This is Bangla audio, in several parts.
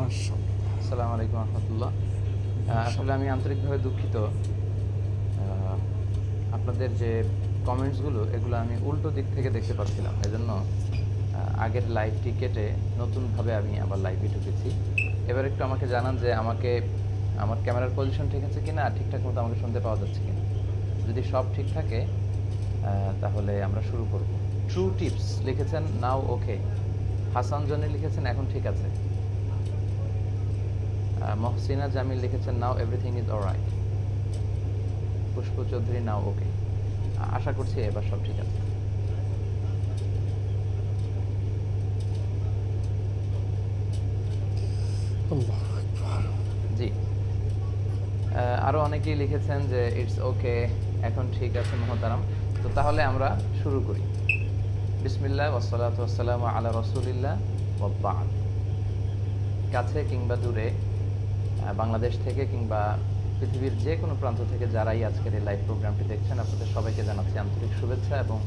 আসসালামু আলাইকুম রহমতুল্লাহ। আসলে আমি আন্তরিকভাবে দুঃখিত। আপনাদের যে কমেন্টসগুলো এগুলো আমি উল্টো দিক থেকে দেখতে পাচ্ছিলাম, এজন্য আগের লাইভটি কেটে নতুনভাবে আমি আবার লাইভে ঢুকেছি। এবার একটু আমাকে জানান যে আমার ক্যামেরার পজিশন ঠিক আছে কিনা, ঠিকঠাক মতো আমাকে শুনতে পাওয়া যাচ্ছে কিনা। যদি সব ঠিক থাকে তাহলে আমরা শুরু করব। ট্রু টিপস লিখেছেন নাও ওকে। হাসান জনি লিখেছেন এখন ঠিক আছে। মহসিনা জামিল লিখেছেন নাও এভরিথিং ইজ অলরাইট। পুষ্প চৌধুরী নাও ওকে। আশা করছি এবার সব ঠিক আছে। জি, আরও অনেকেই লিখেছেন যে ইটস ওকে, এখন ঠিক আছে মহতারাম। তো তাহলে আমরা শুরু করি। বিসমিল্লাহ ওয়াসসালাতু ওয়াসসালামু আলা রাসূলিল্লাহ ওয়া বা'দ। কাছে কিংবা দূরে, বাংলাদেশ থেকে কিংবা পৃথিবীর যে কোনো প্রান্ত থেকে যারাই আজকের এই লাইভ প্রোগ্রামটি দেখছেন, আপনাদের সবাইকে জানাচ্ছি আন্তরিক শুভেচ্ছা এবং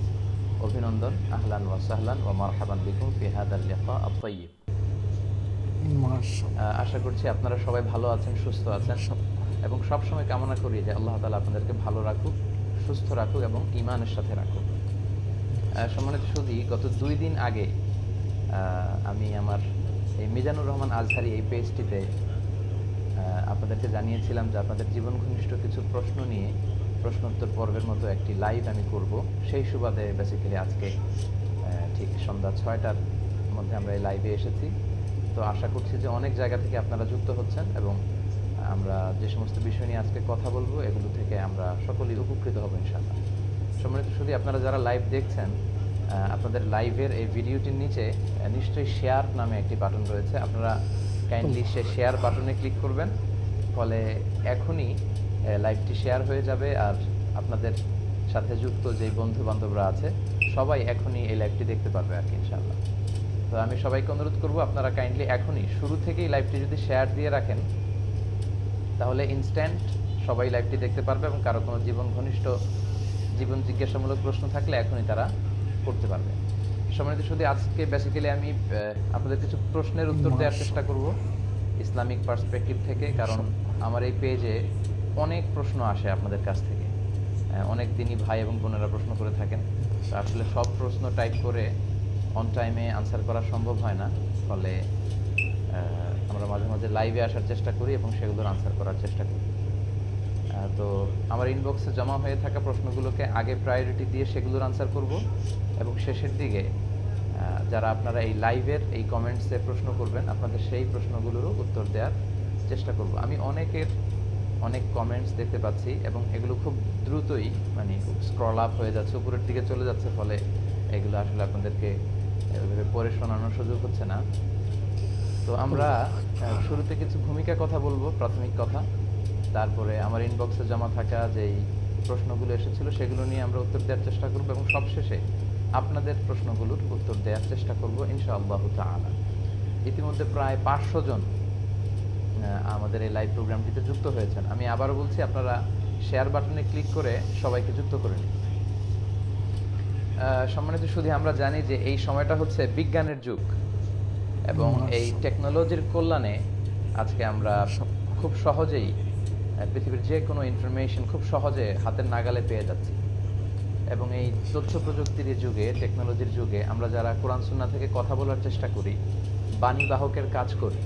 অভিনন্দন। আহলান ওয়া সাহলান ওয়া মারহাবান বিকুম ফি হাদাল লিকা আত-তাইয়িব। আশা করছি আপনারা সবাই ভালো আছেন, সুস্থ আছেন এবং সবসময় কামনা করি যে আল্লাহ তাআলা আপনাদেরকে ভালো রাখুক, সুস্থ রাখুক এবং ঈমানের সাথে রাখুক। সম্মানিত সুধী, গত 2 দিন আগে আমি আমার এই মিজানুর রহমান আজহারি এই পেজটিতে আপনাদেরকে জানিয়েছিলাম যে আপনাদের জীবন ঘনিষ্ঠ কিছু প্রশ্ন নিয়ে প্রশ্নোত্তর পর্বের মতো একটি লাইভ আমি করব। সেই সুবাদে বেসিক্যালি আজকে ঠিক সন্ধ্যা 6টার মধ্যে আমরা এই লাইভে এসেছি। তো আশা করছি যে অনেক জায়গা থেকে আপনারা যুক্ত হচ্ছেন এবং আমরা যে সমস্ত বিষয় নিয়ে আজকে কথা বলবো এগুলো থেকে আমরা সকলেই উপকৃত হব ইনশাআল্লাহ। সম্মানিত শুধু আপনারা যারা লাইভ দেখছেন, আপনাদের লাইভের এই ভিডিওটির নিচে নিশ্চয়ই শেয়ার নামে একটি বাটন রয়েছে। আপনারা কাইন্ডলি সে শেয়ার বাটনে ক্লিক করবেন, ফলে এখনই লাইভটি শেয়ার হয়ে যাবে আর আপনাদের সাথে যুক্ত যে বন্ধু বান্ধবরা আছে সবাই এখনই এই লাইভটি দেখতে পারবে আর কি ইনশাআল্লাহ। তো আমি সবাইকে অনুরোধ করব আপনারা কাইন্ডলি এখনই শুরু থেকেই লাইভটি যদি শেয়ার দিয়ে রাখেন তাহলে ইনস্ট্যান্ট সবাই লাইভটি দেখতে পারবে এবং কারো কোনো জীবন জিজ্ঞাসামূলক প্রশ্ন থাকলে এখনই তারা করতে পারবে। সম্মানিত শুধু আজকে বেসিক্যালি আমি আপনাদের কিছু প্রশ্নের উত্তর দেওয়ার চেষ্টা করব ইসলামিক পার্সপেক্টিভ থেকে, কারণ আমার এই পেজে অনেক প্রশ্ন আসে আপনাদের কাছ থেকে। অনেক দিনই ভাই এবং বোনেরা প্রশ্ন করে থাকেন। তো আসলে সব প্রশ্ন টাইপ করে অন টাইমে আনসার করা সম্ভব হয় না, ফলে আমরা মাঝে মাঝে লাইভে আসার চেষ্টা করি এবং সেগুলোর আনসার করার চেষ্টা করি। তো আমার ইনবক্সে জমা হয়ে থাকা প্রশ্নগুলোকে আগে প্রায়োরিটি দিয়ে সেগুলোর আনসার করব এবং শেষের দিকে যারা আপনারা এই লাইভের এই কমেন্টসে প্রশ্ন করবেন আপনাদের সেই প্রশ্নগুলোরও উত্তর দেওয়ার চেষ্টা করব। আমি অনেক কমেন্টস দেখতে পাচ্ছি এবং এগুলো খুব দ্রুতই খুব স্ক্রল আপ হয়ে যাচ্ছে, উপরের দিকে চলে যাচ্ছে, ফলে এগুলো আসলে আপনাদেরকে এভাবে পড়ে শোনানোর সুযোগ হচ্ছে না। তো আমরা শুরুতে কিছু ভূমিকা কথা বলবো, প্রাথমিক কথা। তারপরে আমার ইনবক্সে জমা থাকা যেই প্রশ্নগুলো এসেছিল সেগুলো নিয়ে আমরা উত্তর দেওয়ার চেষ্টা করব এবং সবশেষে আপনাদের প্রশ্নগুলোর উত্তর দেওয়ার চেষ্টা করব ইনশাআল্লাহু তাআলা। ইতিমধ্যে প্রায় 500 জন আমাদের এই লাইভ প্রোগ্রামটিতে যুক্ত হয়েছেন। আমি আবারও বলছি, আপনারা শেয়ার বাটনে ক্লিক করে সবাইকে যুক্ত করে নিন। সম্মানিত শুধু আমরা জানি যে এই সময়টা হচ্ছে বিজ্ঞানের যুগ এবং এই টেকনোলজির কল্যাণে আজকে আমরা খুব সহজেই পৃথিবীর যে কোনো ইনফরমেশন খুব সহজে হাতের নাগালে পেয়ে যাচ্ছি। এবং এই তথ্য প্রযুক্তির যুগে, টেকনোলজির যুগে আমরা যারা কোরআন সুন্নাহ থেকে কথা বলার চেষ্টা করি, বাণী বাহকের কাজ করি,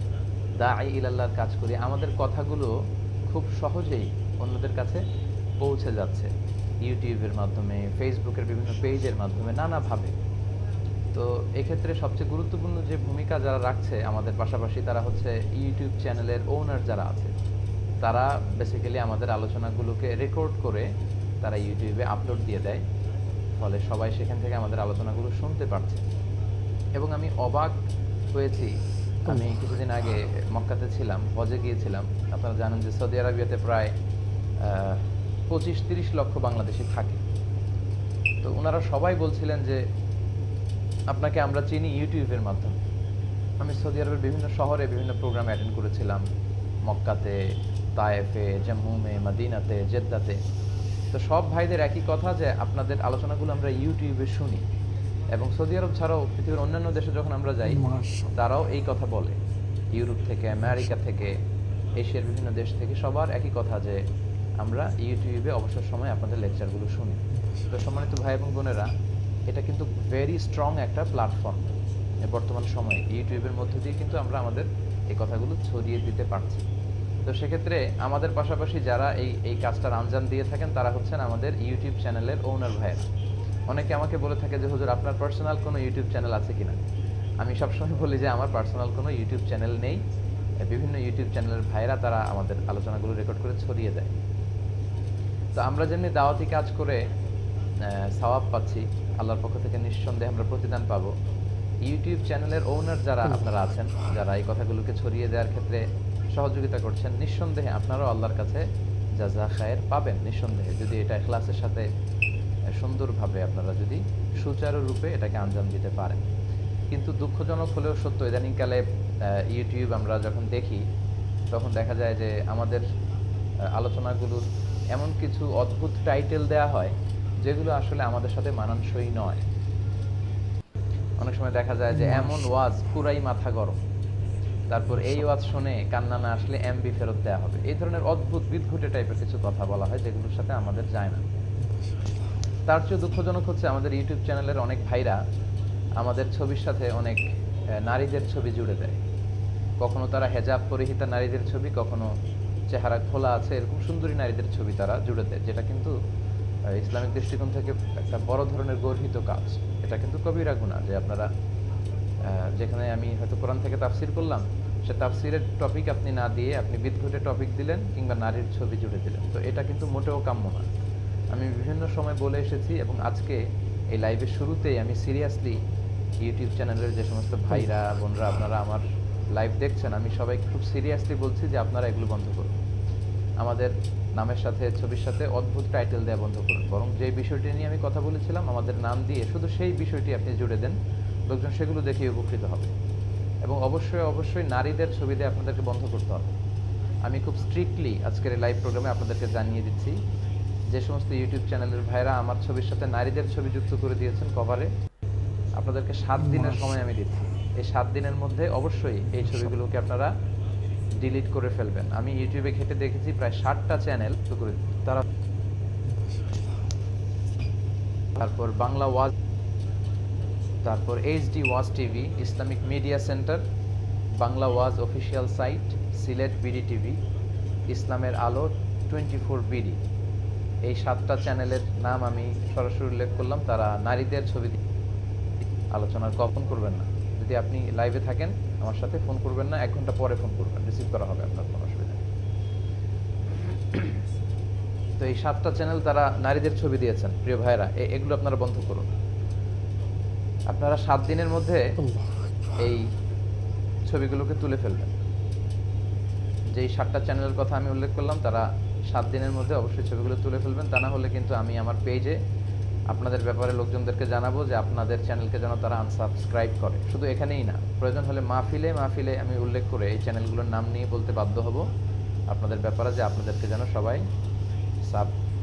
দাঈ ইলাল্লাহর কাজ করি, আমাদের কথাগুলো খুব সহজেই অন্যদের কাছে পৌঁছে যাচ্ছে ইউটিউবের মাধ্যমে, ফেসবুকের বিভিন্ন পেজের মাধ্যমে, নানাভাবে। তো এক্ষেত্রে সবচেয়ে গুরুত্বপূর্ণ যে ভূমিকা যারা রাখছে আমাদের পাশাপাশি তারা হচ্ছে ইউটিউব চ্যানেলের ওনার যারা আছে। তারা বেসিক্যালি আমাদের আলোচনাগুলোকে রেকর্ড করে তারা ইউটিউবে আপলোড দিয়ে দেয়, ফলে সবাই সেখান থেকে আমাদের আলোচনাগুলো শুনতে পারছে। এবং আমি অবাক হয়েছি, আমি কিছুদিন আগে মক্কাতে ছিলাম, হজে গিয়েছিলাম। আপনারা জানেন যে সৌদি আরবিয়াতে প্রায় 25-30 লক্ষ বাংলাদেশি থাকে। তো ওনারা সবাই বলছিলেন যে আপনাকে আমরা চিনি ইউটিউবের মাধ্যমে। আমি সৌদি আরবের বিভিন্ন শহরে বিভিন্ন প্রোগ্রাম অ্যাটেন্ড করেছিলাম, মক্কাতে, তায়েফে, জম্মুমে, মদিনাতে, জেদ্দাতে। তো সব ভাইদের একই কথা যে আপনাদের আলোচনাগুলো আমরা ইউটিউবে শুনি। এবং সৌদি আরব ছাড়াও পৃথিবীর অন্যান্য দেশে যখন আমরা যাই তারাও এই কথা বলে ইউরোপ থেকে, আমেরিকা থেকে, এশিয়ার বিভিন্ন দেশ থেকে সবার একই কথা যে আমরা ইউটিউবে অবসর সময় আপনাদের লেকচারগুলো শুনি। তো সম্মানিত ভাই এবং বোনেরা, এটা কিন্তু ভেরি স্ট্রং একটা প্ল্যাটফর্ম। বর্তমান সময়ে ইউটিউবের মধ্য দিয়ে কিন্তু আমরা আমাদের এই কথাগুলো ছড়িয়ে দিতে পারছি। তো সেক্ষেত্রে আমাদের পাশাপাশি যারা এই কাজটার আঞ্জাম দিয়ে থাকেন তারা হচ্ছেন আমাদের ইউটিউব চ্যানেলের ওনার ভাইয়েরা। অনেকে আমাকে বলে থাকে যে হুজুর আপনার পার্সোনাল কোনো ইউটিউব চ্যানেল আছে কিনা। আমি সবসময় বলি যে আমার পার্সোনাল কোনো ইউটিউব চ্যানেল নেই। বিভিন্ন ইউটিউব চ্যানেলের ভাইয়েরা তারা আমাদের আলোচনাগুলো রেকর্ড করে ছড়িয়ে দেয়। তো আমরা যেমনি দাওয়াতি কাজ করে সওয়াব পাচ্ছি, আল্লাহর পক্ষ থেকে নিঃসন্দেহে আমরা প্রতিদান পাবো। ইউটিউব চ্যানেলের ওনার যারা আপনারা আছেন, যারা এই কথাগুলোকে ছড়িয়ে দেওয়ার ক্ষেত্রে সহযোগিতা করছেন, নিঃসন্দেহে আপনারাও আল্লাহর কাছে জাযা খায়ের পাবেন নিঃসন্দেহে, যদি এটা ইখলাসের সাথে সুন্দরভাবে আপনারা যদি সুচারুরূপে এটাকে আঞ্জাম দিতে পারেন। কিন্তু দুঃখজনক হলেও সত্য, ইদানিংকালে ইউটিউব আমরা যখন দেখি তখন দেখা যায় যে আমাদের আলোচনাগুলোর এমন কিছু অদ্ভুত টাইটেল দেয়া হয় যেগুলো আসলে আমাদের সাথে মানানসই নয়। অনেক সময় দেখা যায় যে এমন ওয়াজ পুরাই মাথা গরম, তারপর এই ওয়াজ শুনে কান্না না আসলে এমবি ফেরত দেওয়া হবে, এই ধরনের অদ্ভুত বিদঘুটে টাইপের কিছু কথা বলা হয় যেগুলোর সাথে আমাদের যায় না। তার চেয়ে দুঃখজনক হচ্ছে আমাদের ইউটিউব চ্যানেলের অনেক ভাইরা আমাদের ছবির সাথে অনেক নারীদের ছবি জুড়ে দেয়। কখনো তারা হেজাব পরিহিতা নারীদের ছবি, কখনো চেহারা খোলা আছে এরকম সুন্দরী নারীদের ছবি তারা জুড়ে দেয়, যেটা কিন্তু ইসলামিক দৃষ্টিকোণ থেকে একটা বড় ধরনের গর্হিত কাজ। এটা কিন্তু কবিরা গুনাহ যে আপনারা যেখানে আমি হয়তো কোরআন থেকে তাফসির করলাম, সে তাফসিরের টপিক আপনি না দিয়ে আপনি বিদঘুটে টপিক দিলেন কিংবা নারীর ছবি জুড়ে দিলেন। তো এটা কিন্তু মোটেও কাম্য না। আমি বিভিন্ন সময় বলে এসেছি এবং আজকে এই লাইভের শুরুতেই আমি সিরিয়াসলি ইউটিউব চ্যানেলের যে সমস্ত ভাইরা বোনরা আপনারা আমার লাইভ দেখছেন, আমি সবাইকে খুব সিরিয়াসলি বলছি যে আপনারা এগুলো বন্ধ করুন। আমাদের নামের সাথে ছবির সাথে অদ্ভুত টাইটেল দেওয়া বন্ধ করুন। বরং যে বিষয়টি নিয়ে আমি কথা বলেছিলাম আমাদের নাম দিয়ে শুধু সেই বিষয়টি আপনি জুড়ে দেন, লোকজন সেগুলো দেখে উপকৃত হবে। এবং অবশ্যই অবশ্যই নারীদের ছবি দিয়ে আপনাদেরকে বন্ধ করতে হবে। আমি খুব স্ট্রিক্টলি আজকের এই লাইভ প্রোগ্রামে আপনাদেরকে জানিয়ে দিচ্ছি, যে সমস্ত ইউটিউব চ্যানেলের ভাইরা আমার ছবির সাথে নারীদের ছবি যুক্ত করে দিয়েছেন কভারে, আপনাদেরকে 7 দিনের সময় আমি দিচ্ছি। এই 7 দিনের মধ্যে অবশ্যই এই ছবিগুলোকে আপনারা ডিলিট করে ফেলবেন। আমি ইউটিউবে ঘেটে দেখেছি প্রায় 60টা চ্যানেল করে তারা, তারপর বাংলা ওয়াজ, তারপর এইচডি ওয়াজ TV, Islamic media centre, Bangla ওয়াজ official site, Sylhet BD TV, ইসলামের আলো 24 বিডি, এই 7টা চ্যানেলের নাম আমি সরাসরি উল্লেখ করলাম। তারা নারীদের ছবি আলোচনার কখন করবেন না। যদি আপনি লাইভে থাকেন আমার সাথে ফোন করবেন না, 1 ঘন্টা পরে ফোন করবেন, রিসিভ করা হবে, আপনার কোনো অসুবিধা নেই। তো এই 7টা চ্যানেল তারা নারীদের ছবি দিয়েছেন। প্রিয় ভাইরা, এগুলো আপনারা বন্ধ করুন। আপনারা 7 দিনের মধ্যে এই ছবিগুলোকে তুলে ফেলবেন। যেই 7টা চ্যানেলের কথা আমি উল্লেখ করলাম তারা 7 দিনের মধ্যে অবশ্যই ছবিগুলো তুলে ফেলবেন। তা না হলে কিন্তু আমি আমার পেজে আপনাদের ব্যাপারে লোকজনদেরকে জানাবো যে আপনাদের চ্যানেলকে যেন তারা আনসাবস্ক্রাইব করে। শুধু এখানেই না, প্রয়োজন হলে মাহফিলে মাহফিলে আমি উল্লেখ করে এই চ্যানেলগুলোর নাম নিয়ে বলতে বাধ্য হব আপনাদের ব্যাপারে যে আপনাদেরকে যেন সবাই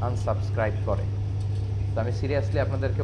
আনসাবস্ক্রাইব করে। তো আমি সিরিয়াসলি আপনাদেরকে